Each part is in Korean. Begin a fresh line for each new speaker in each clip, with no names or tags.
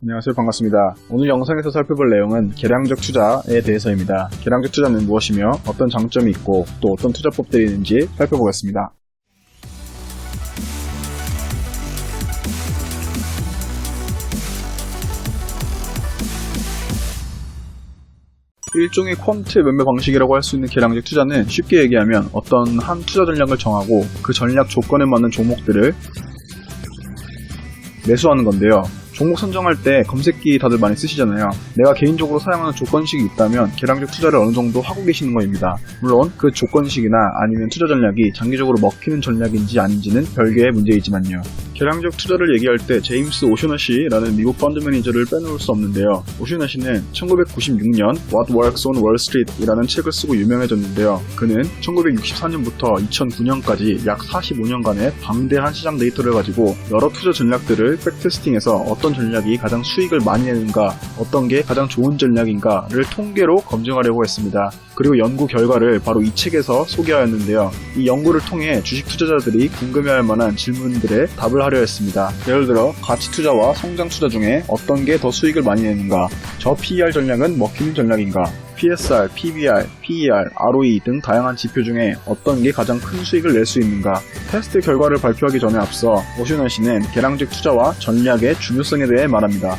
안녕하세요. 반갑습니다. 오늘 영상에서 살펴볼 내용은 계량적 투자에 대해서입니다. 계량적 투자는 무엇이며 어떤 장점이 있고 또 어떤 투자법들이 있는지 살펴보겠습니다. 일종의 퀀트 매매 방식이라고 할 수 있는 계량적 투자는 쉽게 얘기하면 어떤 한 투자 전략을 정하고 그 전략 조건에 맞는 종목들을 매수하는 건데요. 종목 선정할 때 검색기 다들 많이 쓰시잖아요. 내가 개인적으로 사용하는 조건식이 있다면 계량적 투자를 어느 정도 하고 계시는 거입니다. 물론 그 조건식이나 아니면 투자 전략이 장기적으로 먹히는 전략인지 아닌지는 별개의 문제이지만요. 계량적 투자를 얘기할 때 제임스 오쇼너시라는 미국 펀드 매니저를 빼놓을 수 없는데요. 오쇼너시는 1996년 What Works on Wall Street 이라는 책을 쓰고 유명해졌는데요. 그는 1964년부터 2009년까지 약 45년간의 방대한 시장 데이터를 가지고 여러 투자 전략들을 백테스팅해서 어떤 전략이 가장 수익을 많이 내는가, 어떤 게 가장 좋은 전략인가를 통계로 검증하려고 했습니다. 그리고 연구 결과를 바로 이 책에서 소개하였는데요. 이 연구를 통해 주식 투자자들이 궁금해할 만한 질문들에 답을 하려 했습니다. 예를 들어 가치 투자와 성장 투자 중에 어떤 게 더 수익을 많이 내는가, 저 PER 전략은 먹히는 전략인가, PSR, PBR, PER, ROE 등 다양한 지표 중에 어떤 게 가장 큰 수익을 낼 수 있는가. 테스트 결과를 발표하기 전에 앞서 오쇼너시는 계량적 투자와 전략의 중요성에 대해 말합니다.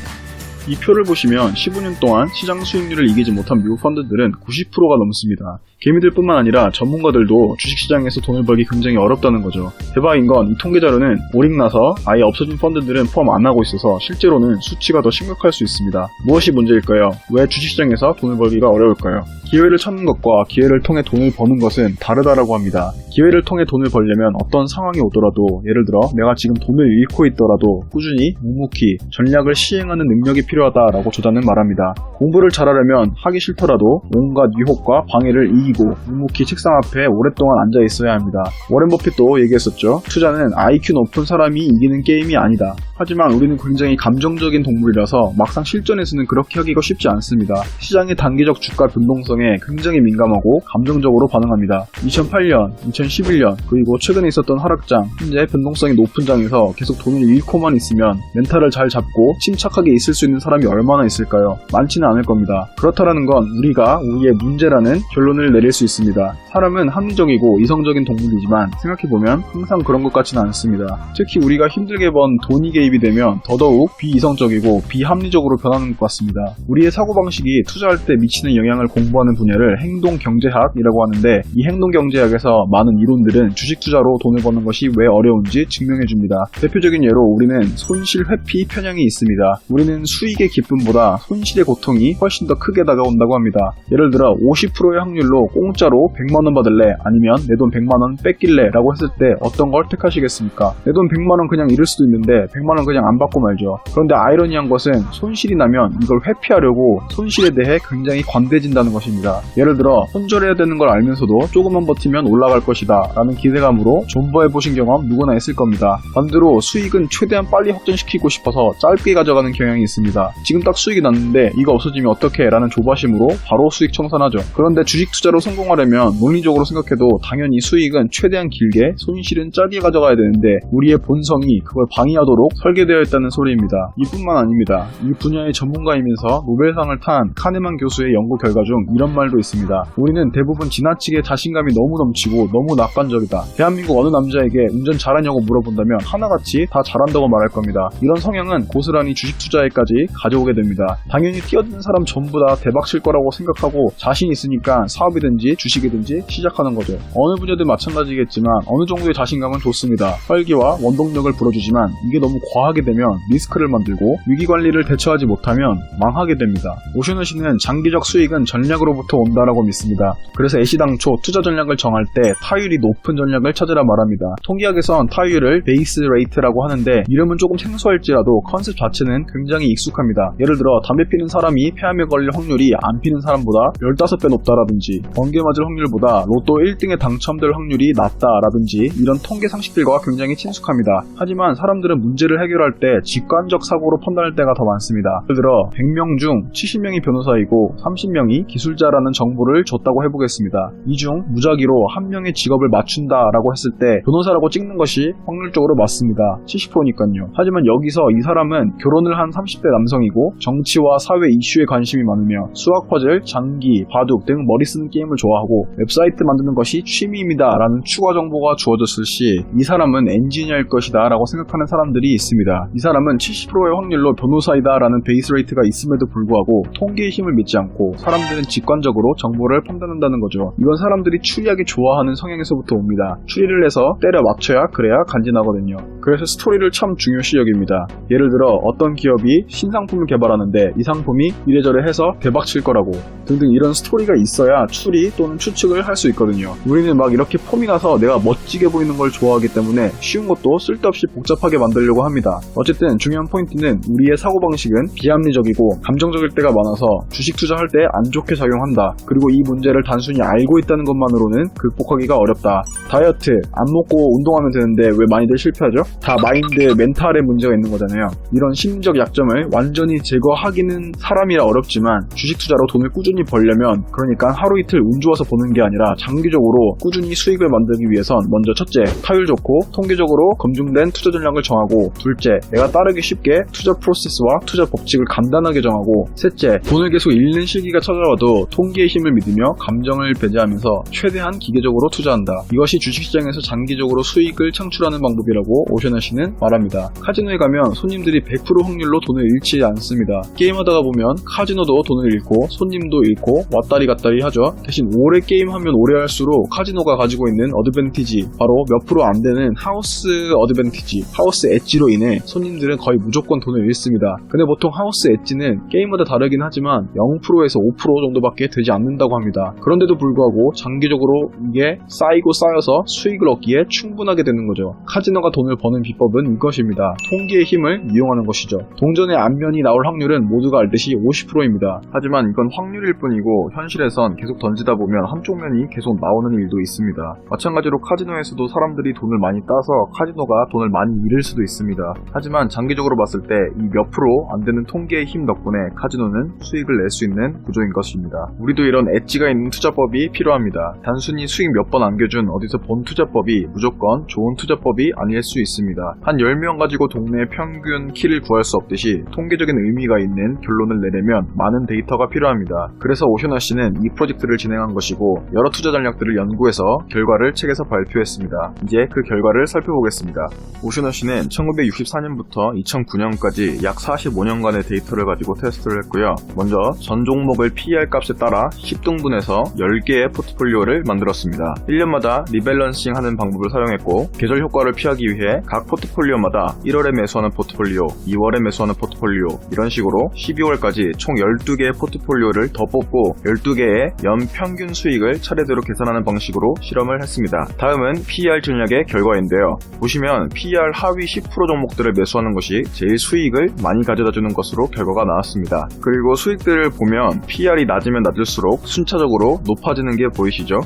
이 표를 보시면 15년 동안 시장 수익률을 이기지 못한 미국 펀드들은 90%가 넘습니다. 개미들 뿐만 아니라 전문가들도 주식시장에서 돈을 벌기 굉장히 어렵다는 거죠. 대박인 건 이 통계 자료는 오릭 나서 아예 없어진 펀드들은 포함 안 하고 있어서 실제로는 수치가 더 심각할 수 있습니다. 무엇이 문제일까요? 왜 주식시장에서 돈을 벌기가 어려울까요? 기회를 찾는 것과 기회를 통해 돈을 버는 것은 다르다라고 합니다. 기회를 통해 돈을 벌려면 어떤 상황이 오더라도, 예를 들어 내가 지금 돈을 잃고 있더라도 꾸준히 묵묵히 전략을 시행하는 능력이 필요하다라고 저자는 말합니다. 공부를 잘하려면 하기 싫더라도 온갖 유혹과 방해를 이기고 묵묵히 책상 앞에 오랫동안 앉아 있어야 합니다. 워렌 버핏도 얘기했었죠. 투자는 IQ 높은 사람이 이기는 게임이 아니다. 하지만 우리는 굉장히 감정적인 동물이라서 막상 실전에서는 그렇게 하기가 쉽지 않습니다. 시장의 단기적 주가 변동성에 굉장히 민감하고 감정적으로 반응합니다. 2008년, 2011년, 그리고 최근에 있었던 하락장, 현재 변동성이 높은 장에서 계속 돈을 잃고만 있으면 멘탈을 잘 잡고 침착하게 있을 수 있는 사람이 얼마나 있을까요? 많지는 않을 겁니다. 그렇다라는 건 우리가 우리의 문제라는 결론을 내릴 수 있습니다. 사람은 합리적이고 이성적인 동물이지만 생각해보면 항상 그런 것 같지는 않습니다. 특히 우리가 힘들게 번 돈이 개입이 되면 더더욱 비이성적이고 비합리적으로 변하는 것 같습니다. 우리의 사고방식이 투자할 때 미치는 영향을 공부하는 분야를 행동경제학이라고 하는데, 이 행동경제학에서 많은 이론들은 주식 투자로 돈을 버는 것이 왜 어려운지 증명해줍니다. 대표적인 예로 우리는 손실 회피 편향이 있습니다. 우리는 수익의 기쁨보다 손실의 고통이 훨씬 더 크게 다가온다고 합니다. 예를 들어 50%의 확률로 공짜로 100만원 받을래? 아니면 내 돈 100만원 뺏길래? 라고 했을 때 어떤 걸 택하시겠습니까? 내 돈 100만원 그냥 잃을 수도 있는데 100만원 그냥 안 받고 말죠. 그런데 아이러니한 것은 손실이 나면 이걸 회피하려고 손실에 대해 굉장히 관대해진다는 것입니다. 예를 들어 손절해야 되는 걸 알면서도 조금만 버티면 올라갈 것이다 라는 기대감으로 존버해보신 경험 누구나 있을 겁니다. 반대로 수익은 최대한 빨리 확전시키고 싶어서 짧게 가져가는 경향이 있습니다. 지금 딱 수익이 났는데 이거 없어지면 어떡해 라는 조바심으로 바로 수익 청산하죠. 그런데 주식 투자로 성공하려면 논리적으로 생각해도 당연히 수익은 최대한 길게, 손실은 짧게 가져가야 되는데 우리의 본성이 그걸 방해하도록 설계되어 있다는 소리입니다. 이뿐만 아닙니다. 이 분야의 전문가이면서 노벨상을 탄 카네만 교수의 연구 결과 중 이런 말도 있습니다. 우리는 대부분 지나치게 자신감이 너무 넘치고 너무 낙관적이다. 대한민국 어느 남자에게 운전 잘하냐고 물어본다면 하나같이 다 잘한다고 말할 겁니다. 이런 성향은 고스란히 주식 투자에까지 가져오게 됩니다. 당연히 뛰어드는 사람 전부 다 대박칠 거라고 생각하고 자신 있으니까 사업이든지 주식이든지 시작하는 거죠. 어느 분야든 마찬가지겠지만 어느 정도의 자신감은 좋습니다. 활기와 원동력을 불어주지만 이게 너무 과하게 되면 리스크를 만들고 위기관리를 대처하지 못하면 망하게 됩니다. 오쇼너시는 장기적 수익은 전략으로부터 온다라고 믿습니다. 그래서 애시당초 투자 전략을 정할 때 타율이 높은 전략을 찾으라 말합니다. 통계학에선 타율을 베이스 레이트라고 하는데 이름은 조금 생소할지라도 컨셉 자체는 굉장히 익숙합니다. 예를 들어 담배 피는 사람이 폐암에 걸릴 확률이 안 피는 사람보다 15배 높다라든지, 번개 맞을 확률보다 로또 1등에 당첨될 확률이 낮다라든지, 이런 통계 상식들과 굉장히 친숙합니다. 하지만 사람들은 문제를 해결할 때 직관적 사고로 판단할 때가 더 많습니다. 예를 들어 100명 중 70명이 변호사이고 30명이 기술자라는 정보를 줬다고 해보겠습니다. 이 중 무작위로 한 명의 직업을 맞춘다라고 했을 때 변호사라고 찍는 것이 확률적으로 맞습니다. 70%니까요. 하지만 여기서 이 사람은 결혼을 한 30대 감성이고 정치와 사회 이슈에 관심이 많으며 수학 퍼즐, 장기, 바둑 등 머리 쓰는 게임을 좋아하고 웹사이트 만드는 것이 취미입니다 라는 추가 정보가 주어졌을 시 이 사람은 엔지니어일 것이다 라고 생각하는 사람들이 있습니다. 이 사람은 70%의 확률로 변호사이다 라는 베이스 레이트가 있음에도 불구하고 통계의 힘을 믿지 않고 사람들은 직관적으로 정보를 판단한다는 거죠. 이건 사람들이 추리하기 좋아하는 성향에서부터 옵니다. 추리를 해서 때려 맞춰야 그래야 간지나거든요. 그래서 스토리를 참 중요시 여깁니다. 예를 들어 어떤 기업이 신상품을 개발하는데 이 상품이 이래저래 해서 대박칠 거라고 등등 이런 스토리가 있어야 추리 또는 추측을 할 수 있거든요. 우리는 막 이렇게 폼이 나서 내가 멋지게 보이는 걸 좋아하기 때문에 쉬운 것도 쓸데없이 복잡하게 만들려고 합니다. 어쨌든 중요한 포인트는 우리의 사고방식은 비합리적이고 감정적일 때가 많아서 주식 투자할 때 안 좋게 작용한다. 그리고 이 문제를 단순히 알고 있다는 것만으로는 극복하기가 어렵다. 다이어트, 안 먹고 운동하면 되는데 왜 많이들 실패하죠? 다 마인드, 멘탈에 문제가 있는 거잖아요. 이런 심리적 약점을 완전히 제거하기는 사람이라 어렵지만 주식 투자로 돈을 꾸준히 벌려면 그러니까 하루 이틀 운 좋아서 버는 게 아니라 장기적으로 꾸준히 수익을 만들기 위해선 먼저 첫째, 타율 좋고 통계적으로 검증된 투자 전략을 정하고 둘째, 내가 따르기 쉽게 투자 프로세스와 투자 법칙을 간단하게 정하고 셋째, 돈을 계속 잃는 시기가 찾아와도 통계의 힘을 믿으며 감정을 배제하면서 최대한 기계적으로 투자한다. 이것이 주식시장에서 장기적으로 수익을 창출하는 방법이라고 오셔나 씨는 말합니다. 카지노에 가면 손님들이 100% 확률로 돈을 잃지 않습니다. 게임하다가 보면 카지노도 돈을 잃고 손님도 잃고 왔다리 갔다리 하죠. 대신 오래 게임하면 오래 할수록 카지노가 가지고 있는 어드밴티지, 바로 몇 프로 안 되는 하우스 어드밴티지, 하우스 엣지로 인해 손님들은 거의 무조건 돈을 잃습니다. 근데 보통 하우스 엣지는 게임마다 다르긴 하지만 0%에서 5% 정도밖에 되지 않는다고 합니다. 그런데도 불구하고 장기적으로 이게 쌓이고 쌓여서 수익을 얻기에 충분하게 되는 거죠. 카지노가 돈을 버는 비법은 이것입니다. 통계의 힘을 이용하는 것이죠. 동전의 앞면이 나올 확률은 모두가 알듯이 50%입니다. 하지만 이건 확률일 뿐이고 현실에선 계속 던지다 보면 한쪽 면이 계속 나오는 일도 있습니다. 마찬가지로 카지노에서도 사람들이 돈을 많이 따서 카지노가 돈을 많이 잃을 수도 있습니다. 하지만 장기적으로 봤을 때 이 몇 프로 안 되는 통계의 힘 덕분에 카지노는 수익을 낼 수 있는 구조인 것입니다. 우리도 이런 엣지가 있는 투자법이 필요합니다. 단순히 수익 몇 번 안겨준 어디서 본 투자법이 무조건 좋은 투자법이 아닐 수 있습니다. 한 10명 가지고 동네 평균 키를 구할 수 없듯이 통계적인 의미가 있는 결론을 내려면 많은 데이터가 필요합니다. 그래서 오셔나 씨는 이 프로젝트를 진행한 것이고 여러 투자 전략들을 연구해서 결과를 책에서 발표했습니다. 이제 그 결과를 살펴보겠습니다. 오셔나 씨는 1964년부터 2009년까지 약 45년간의 데이터를 가지고 테스트를 했고요. 먼저 전 종목을 PER 값에 따라 10등분해서 10개의 포트폴리오를 만들었습니다. 1년마다 리밸런싱 하는 방법을 사용했고 계절 효과를 피하기 위해 각 포트폴리오마다 1월에 매수하는 포트폴리오, 2월에 매수하는 포트폴리오 이런 식으로 12월까지 총 12개의 포트폴리오를 더 뽑고 12개의 연 평균 수익을 차례대로 계산하는 방식으로 실험을 했습니다. 다음은 PER 전략의 결과인데요. 보시면 PER 하위 10% 종목들을 매수하는 것이 제일 수익을 많이 가져다주는 것으로 결과가 나왔습니다. 그리고 수익들을 보면 PER이 낮으면 낮을수록 순차적으로 높아지는 게 보이시죠?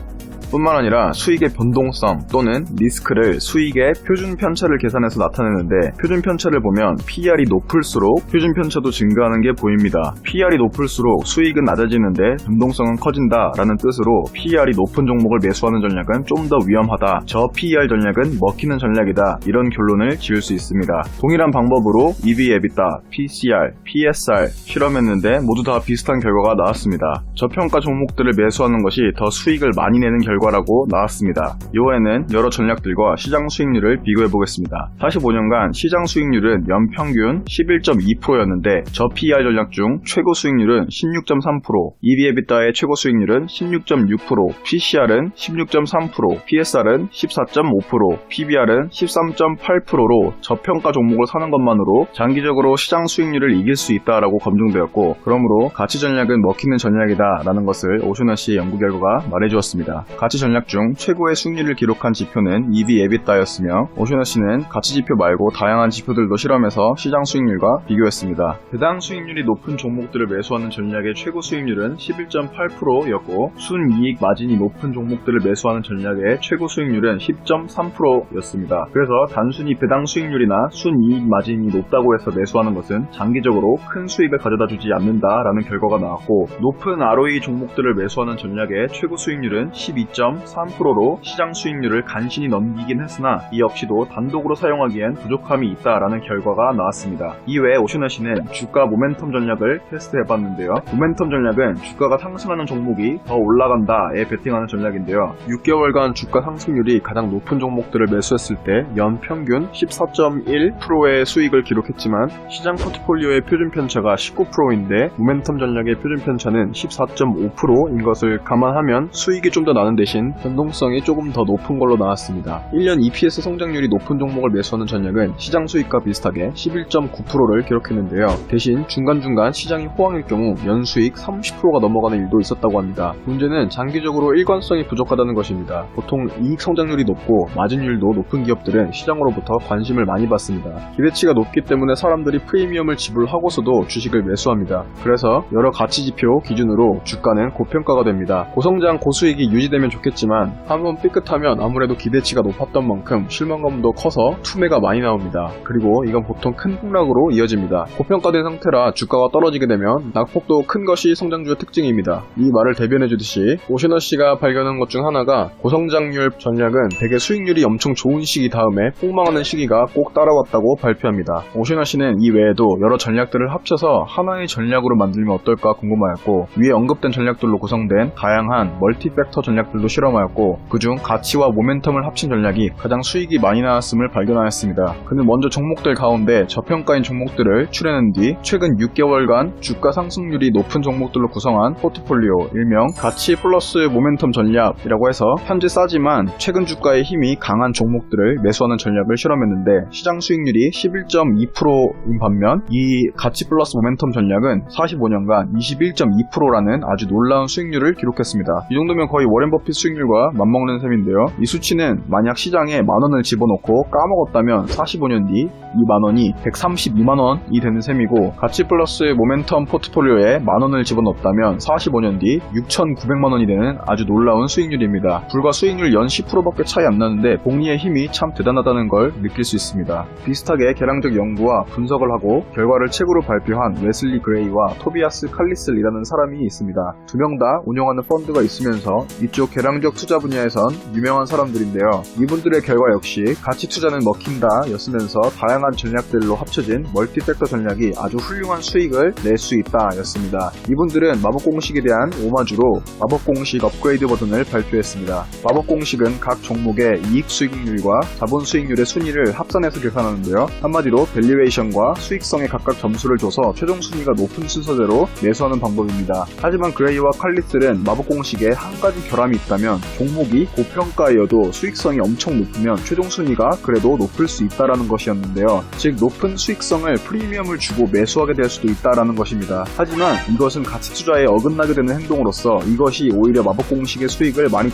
뿐만 아니라 수익의 변동성 또는 리스크를 수익의 표준 편차를 계산해서 나타내는데 표준 편차를 보면 PER이 높을수록 표준 편차도 증가하는 게 보입니다. PER이 높을수록 수익은 낮아지는데 변동성은 커진다라는 뜻으로 PER이 높은 종목을 매수하는 전략은 좀 더 위험하다. 저 PER 전략은 먹히는 전략이다. 이런 결론을 지을 수 있습니다. 동일한 방법으로 EV/EBITDA, PCR, PSR 실험했는데 모두 다 비슷한 결과가 나왔습니다. 저평가 종목들을 매수하는 것이 더 수익을 많이 내는 결과라고 나왔습니다. 이후에는 여러 전략들과 시장 수익률을 비교해 보겠습니다. 45년간 시장 수익률은 연평균 11.2%였는데 저 PER 전략 중 최고 수익률은 16.3%, EV/EBITDA의 최고 수익률은 16.6%, PCR은 16.3%, PSR은 14.5%, PBR은 13.8%로 저평가 종목을 사는 것만으로 장기적으로 시장 수익률을 이길 수 있다라고 검증되었고 그러므로 가치 전략은 먹히는 전략이다 라는 것을 오셔나 씨의 연구 결과가 말해주었습니다. 가치 전략 중 최고의 수익률을 기록한 지표는 EV/EBITDA였으며 오셔나 씨는 가치 지표 말고 다양한 지표들도 실험해서 시장 수익률과 비교했습니다. 배당 수익률이 높은 종목들을 매수하는 전략의 최고 수익률은 11.8%였고 순이익 마진이 높은 종목들을 매수하는 전략의 최고 수익률은 10.3%였습니다. 그래서 단순히 배당 수익률이나 순이익 마진이 높다고 해서 매수하는 것은 장기적으로 큰 수익을 가져다 주지 않는다라는 결과가 나왔고 높은 ROE 종목들을 매수하는 전략의 최고 수익률은 12 22.3%로 시장 수익률을 간신히 넘기긴 했으나 이 역시도 단독으로 사용하기엔 부족함이 있다라는 결과가 나왔습니다. 이외에 오셔너시는 주가 모멘텀 전략을 테스트해봤는데요. 모멘텀 전략은 주가가 상승하는 종목이 더 올라간다에 베팅하는 전략인데요. 6개월간 주가 상승률이 가장 높은 종목들을 매수했을 때 연평균 14.1%의 수익을 기록했지만 시장 포트폴리오의 표준 편차가 19%인데 모멘텀 전략의 표준 편차는 14.5%인 것을 감안하면 수익이 좀 더 나는 대신 변동성이 조금 더 높은 걸로 나왔습니다. 1년 EPS 성장률이 높은 종목을 매수하는 전략은 시장 수익과 비슷하게 11.9%를 기록했는데요. 대신 중간중간 시장이 호황일 경우 연수익 30%가 넘어가는 일도 있었다고 합니다. 문제는 장기적으로 일관성이 부족하다는 것입니다. 보통 이익 성장률이 높고 마진율도 높은 기업들은 시장으로부터 관심을 많이 받습니다. 기대치가 높기 때문에 사람들이 프리미엄을 지불하고서도 주식을 매수합니다. 그래서 여러 가치지표 기준으로 주가는 고평가가 됩니다. 고성장 고수익이 유지되면 좋겠지만 한번 삐끗하면 아무래도 기대치가 높았던 만큼 실망감도 커서 투매가 많이 나옵니다. 그리고 이건 보통 큰 폭락으로 이어집니다. 고평가된 상태라 주가가 떨어지게 되면 낙폭도 큰 것이 성장주의 특징입니다. 이 말을 대변해주듯이 오셔너씨가 발견한 것 중 하나가 고성장률 전략은 대개 수익률이 엄청 좋은 시기 다음에 폭망하는 시기가 꼭 따라왔다고 발표합니다. 오셔너씨는 이 외에도 여러 전략들을 합쳐서 하나의 전략으로 만들면 어떨까 궁금하였고 위에 언급된 전략들로 구성된 다양한 멀티팩터 전략들도 실험하였고 그중 가치와 모멘텀을 합친 전략이 가장 수익이 많이 나왔음을 발견하였습니다. 그는 먼저 종목들 가운데 저평가인 종목들을 추려낸 뒤 최근 6개월간 주가 상승률이 높은 종목들로 구성한 포트폴리오 일명 가치 플러스 모멘텀 전략이라고 해서 현재 싸지만 최근 주가의 힘이 강한 종목들을 매수하는 전략을 실험했는데 시장 수익률이 11.2%인 반면 이 가치 플러스 모멘텀 전략은 45년간 21.2%라는 아주 놀라운 수익률을 기록했습니다. 이 정도면 거의 워렌 버핏 수익률과 맞먹는 셈인데요. 이 수치는 만약 시장에 만원을 집어넣고 까먹었다면 45년 뒤 이 만원이 132만원이 되는 셈이고 가치 플러스 모멘텀 포트폴리오에 만원을 집어넣었다면 45년 뒤 6,900만원이 되는 아주 놀라운 수익률입니다. 불과 수익률 연 10%밖에 차이 안 나는데 복리의 힘이 참 대단하다는 걸 느낄 수 있습니다. 비슷하게 계량적 연구와 분석을 하고 결과를 책으로 발표한 웨슬리 그레이와 토비아스 칼리슬이라는 사람이 있습니다. 두 명 다 운영하는 펀드가 있으면서 이쪽 계량적 투자 분야에선 유명한 사람들인데요. 이분들의 결과 역시 가치 투자는 먹힌다 였으면서 다양한 전략들로 합쳐진 멀티팩터 전략이 아주 훌륭한 수익을 낼 수 있다 였습니다. 이분들은 마법공식에 대한 오마주로 마법공식 업그레이드 버전을 발표했습니다. 마법공식은 각 종목의 이익 수익률과 자본 수익률의 순위를 합산해서 계산하는데요. 한마디로 밸류에이션과 수익성에 각각 점수를 줘서 최종 순위가 높은 순서대로 매수하는 방법입니다. 하지만 그레이와 칼리슬은 마법공식에 한 가지 결함이 있다면 종목이 고평가여도 수익성이 엄청 높으면 최종 순위가 그래도 높을 수 있다는 것이었는데요. 즉 높은 수익성을 프리미엄을 주고 매수하게 될 수도 있다는 것입니다. 하지만 이것은 가치 투자에 어긋나게 되는 행동으로서 이것이 오히려 마법공식의 수익을 많이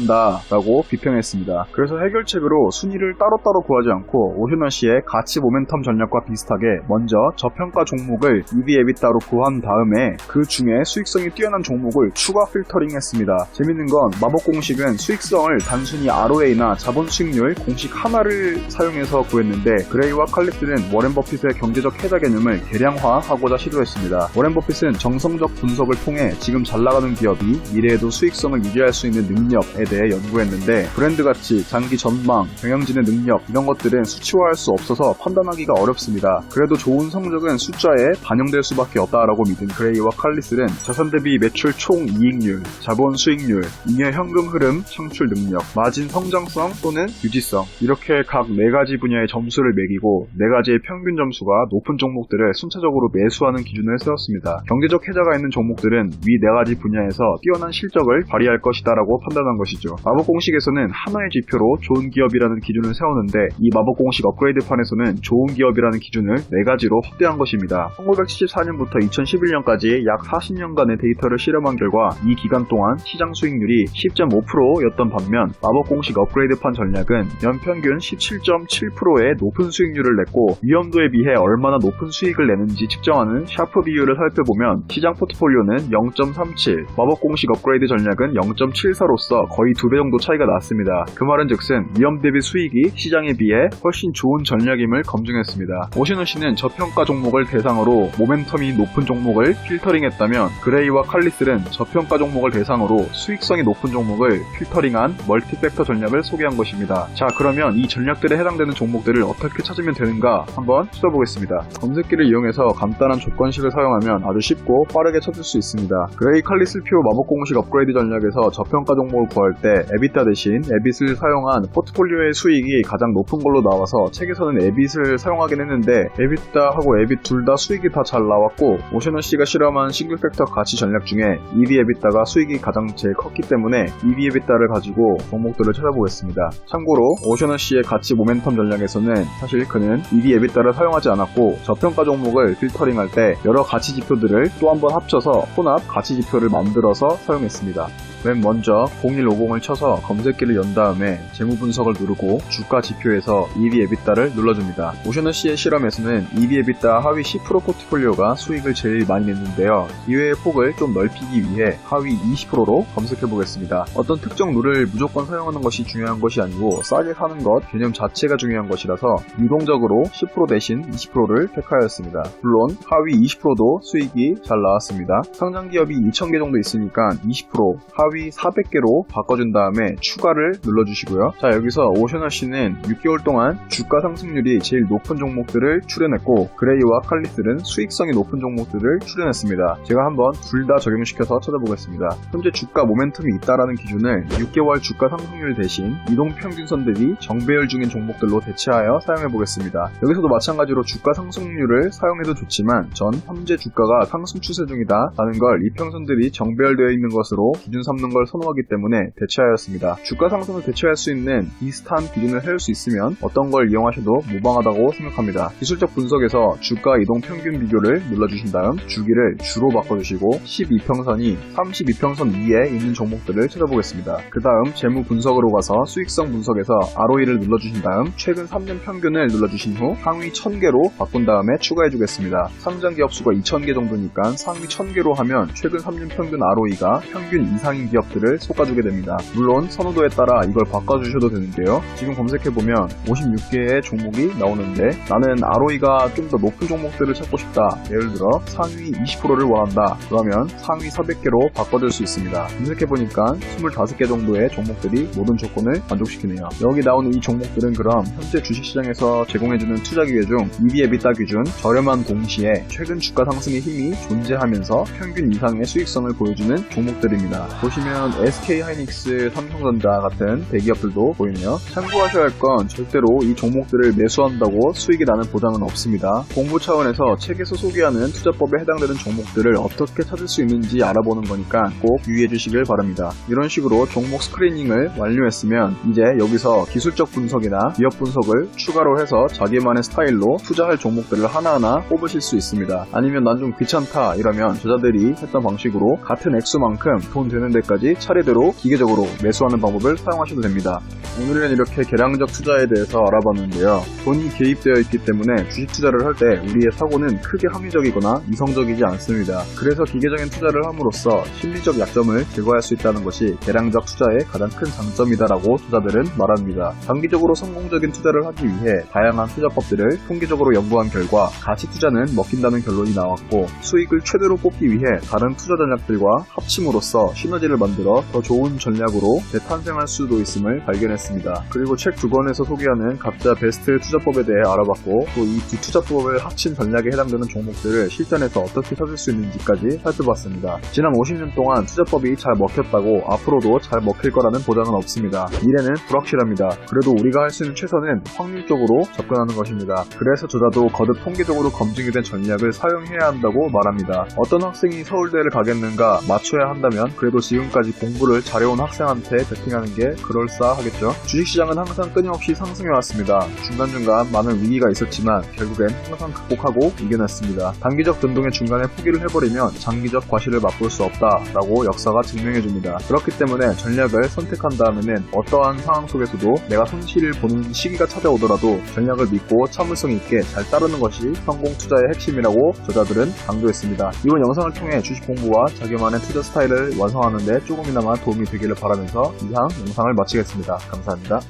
잡아먹는다라고 비평했습니다. 그래서 해결책으로 순위를 따로따로 구하지 않고 오셔너씨의 가치 모멘텀 전략과 비슷하게 먼저 저평가 종목을 EV/EBITDA로 구한 다음에 그 중에 수익성이 뛰어난 종목을 추가 필터링했습니다. 재밌는 건 마법공식은 수익성을 단순히 ROA나 자본 수익률 공식 하나를 사용해서 구했는데 그레이와 칼리스는 워렌 버핏의 경제적 해자 개념을 개량화하고자 시도했습니다. 워렌 버핏은 정성적 분석을 통해 지금 잘 나가는 기업이 미래에도 수익성을 유지할 수 있는 능력에 대해 연구했는데 브랜드 가치, 장기 전망, 경영진의 능력 이런 것들은 수치화할 수 없어서 판단하기가 어렵습니다. 그래도 좋은 성적은 숫자에 반영될 수밖에 없다라고 믿은 그레이와 칼리스는 자산 대비 매출 총 이익률, 자본 수익률, 잉여 현금 흐름, 창출 능력, 마진 성장성 또는 유지성 이렇게 각 4가지 분야의 점수를 매기고 4가지의 평균 점수가 높은 종목들을 순차적으로 매수하는 기준을 세웠습니다. 경제적 해자가 있는 종목들은 위 4가지 분야에서 뛰어난 실적을 발휘할 것이다 라고 판단한 것이죠. 마법공식에서는 하나의 지표로 좋은 기업이라는 기준을 세웠는데 이 마법공식 업그레이드판에서는 좋은 기업이라는 기준을 4가지로 확대한 것입니다. 1974년부터 2011년까지 약 40년간의 데이터를 실험한 결과 이 기간 동안 시장 수익률이 10.5%였던 반면 마법공식 업그레이드판 전략은 연평균 17.7%의 높은 수익률을 냈고 위험도에 비해 얼마나 높은 수익을 내는지 측정하는 샤프 비율을 살펴보면 시장 포트폴리오는 0.37, 마법공식 업그레이드 전략은 0.74로서 거의 2배 정도 차이가 났습니다. 그 말은 즉슨 위험 대비 수익이 시장에 비해 훨씬 좋은 전략임을 검증했습니다. 오셔너씨는 저평가 종목을 대상으로 모멘텀이 높은 종목을 필터링했다면 그레이와 칼리슬은 저평가 종목을 대상으로 수익성이 높은 종목을 필터링한 멀티팩터 전략을 소개한 것입니다. 자, 그러면 이 전략들에 해당되는 종목들을 어떻게 찾으면 되는가 한번 찾아보겠습니다. 검색기를 이용해서 간단한 조건식을 사용하면 아주 쉽고 빠르게 찾을 수 있습니다. 그레이 칼리슬표 마법 공식 업그레이드 전략에서 저평가 종목을 구할 때 에비타 대신 에빗을 사용한 포트폴리오의 수익이 가장 높은 걸로 나와서 책에서는 에빗을 사용하긴 했는데 에비타하고 에빗 둘 다 수익이 다 잘 나왔고 오셔너씨가 실험한 싱글팩터 가치 전략 중에 EV 에비타가 수익이 가장 제일 컸기 때문에 EV 에비타를 가지고 종목들을 찾아보겠습니다. 참고로 오셔너씨의 가치 모멘텀 전략에서는 사실 그는 EV 에비타를 사용하지 않았고 저평가 종목을 필터링할 때 여러 가치 지표들을 또 한 번 합쳐서 혼합 가치 지표를 만들어서 사용했습니다. 맨 먼저 0150을 쳐서 검색기를 연 다음에 재무 분석을 누르고 주가 지표에서 EV 에비타를 눌러줍니다. 오셔너씨의 실험에서는 EV 에비타 하위 10% 포트폴리오가 수익을 제일 많이 냈는데요. 기회의 폭을 좀 넓히기 위해 하위 20%로 검색해보겠습니다. 어떤 특정 룰을 무조건 사용하는 것이 중요한 것이 아니고 싸게 사는 것 개념 자체가 중요한 것이라서 유동적으로 10% 대신 20%를 택하였습니다. 물론 하위 20%도 수익이 잘 나왔습니다. 상장 기업이 2,000개 정도 있으니까 20% 하위 400개로 바꿔준 다음에 추가를 눌러주시고요. 자, 여기서 오셔너씨는 6개월 동안 주가 상승률이 제일 높은 종목들을 추려냈고 그레이와 칼리슬은 수익성이 높은 종목들을 추려냈습니다. 제가 한번 둘 다 적용시켜서 찾아보겠습니다. 현재 주가 모멘텀이 있다라는 기준을 6개월 주가 상승률 대신 이동평균선 대비 정배열 중인 종목들로 대체하여 사용해보겠습니다. 여기서도 마찬가지로 주가 상승률을 사용해도 좋지만 전 현재 주가가 상승 추세 중이다 라는 걸 이평선들이 정배열되어 있는 것으로 기준 삼는 걸 선호하기 때문에 대체하였습니다. 주가 상승을 대체할 수 있는 비슷한 기준을 세울 수 있으면 어떤 걸 이용하셔도 무방하다고 생각합니다. 기술적 분석에서 주가 이동 평균 비교를 눌러주신 다음 주기를 주로 바꿔주시고 12평선이 32평선 위에 있는 종목들을 찾아보겠습니다. 그 다음 재무 분석으로 가서 수익성 분석에서 ROE를 눌러주신 다음 최근 3년 평균을 눌러주신 후 상위 1000개로 바꾼 다음에 추가해주겠습니다. 상장 기업 수가 2000개 정도니까 상위 1000개로 하면 최근 3년 평균 ROE가 평균 이상인 기업들을 솎아주게 됩니다. 물론 선호도에 따라 이걸 바꿔주셔도 되는데요. 지금 검색해보면 56개의 종목이 나오는데 나는 ROE가 좀 더 높은 종목들을 찾고 싶다. 예를 들어 상위 20%를 원한다. 그러면 상위 400개로 바꿔줄 수 있습니다. 검색해보니까 25개 정도의 종목들이 모든 조건을 만족시키네요. 여기 나오는 이 종목들은 그럼 현재 주식시장에서 제공해주는 투자 기회 중 EV 에비타 기준 저렴한 동시에 최근 주가 상승의 힘이 존재하면서 평균 이상의 수익성을 보여주는 종목들입니다. 보시면 SK하이닉스, 삼성전자 같은 대기업들도 보이네요. 참고하셔야 할 건 절대로 이 종목들을 매수한다고 수익이 나는 보장은 없습니다. 공부 차원에서 책에서 소개하는 투자법에 해당되는 종목들을 어떻게 찾을 수 있는지 알아보는 거니까 꼭 유의해 주시길 바랍니다. 이런 식으로 종목 스크리닝을 완료했으면 이제 여기서 기술적 분석이나 기업 분석을 추가로 해서 자기만의 스타일로 투자할 종목들을 하나하나 뽑으실 수 있습니다. 아니면 난 좀 귀찮다 이러면 저자들이 했던 방식으로 같은 액수만큼 돈 되는 데까지 차례대로 기계적으로 매수하는 방법을 사용하셔도 됩니다. 오늘은 이렇게 계량적 투자에 대해서 알아봤는데요. 돈이 개입되어 있기 때문에 주식 투자를 할 때 우리의 사고는 크게 합리적이거나 이성적이지 않습니다. 그래서 기계적인 투자를 함으로써 심리적 약점을 제거할 수 있다는 것이 계량적 투자의 가장 큰 장점이다라고 투자들은 말합니다. 장기적으로 성공적인 투자를 하기 위해 다양한 투자법들을 통계적으로 연구한 결과 가치 투자는 먹힌다는 결론이 나왔고 수익을 최대로 뽑기 위해 다른 투자 전략들과 합침으로써 시너지를 만들어 더 좋은 전략으로 재탄생할 수도 있음을 발견했습니다. 그리고 책 2권에서 소개하는 각자 베스트 투자법에 대해 알아봤고 또 이 두 투자법을 합친 전략에 해당되는 종목들을 실전에서 어떻게 찾을 수 있는지까지 살펴봤습니다. 지난 50년 동안 투자법이 잘 먹혔다고 앞으로도 잘 먹힐 거라는 보장은 없습니다. 미래는 불확실합니다. 그래도 우리가 할 수 있는 최선은 확률적으로 접근하는 것입니다. 그래서 저자도 거듭 통계적으로 검증이 된 전략을 사용해야 한다고 말합니다. 어떤 학생이 서울대를 가겠는가 맞춰야 한다면 그래도 지금까지 공부를 잘해온 학생한테 베팅하는 게 그럴싸하겠죠. 주식시장은 항상 끊임없이 상승해왔습니다. 중간중간 많은 위기가 있었지만 결국엔 항상 극복하고 이겨냈습니다. 단기적 변동의 중간에 포기를 해버리면 장기적 과실을 맛볼 수 없다라고 역사가 증명해줍니다. 그렇기 때문에 전략을 선택한 다음에는 어떠한 상황 속에서도 내가 손실을 보는 시기가 찾아오더라도 전략을 믿고 참을성 있게 잘 따르는 것이 성공 투자의 핵심이라고 저자들은 강조했습니다. 이번 영상을 통해 주식 공부와 자기만의 투자 스타일을 완성하는 데 조금이나마 도움이 되기를 바라면서 이상 영상을 마치겠습니다. 감사합니다.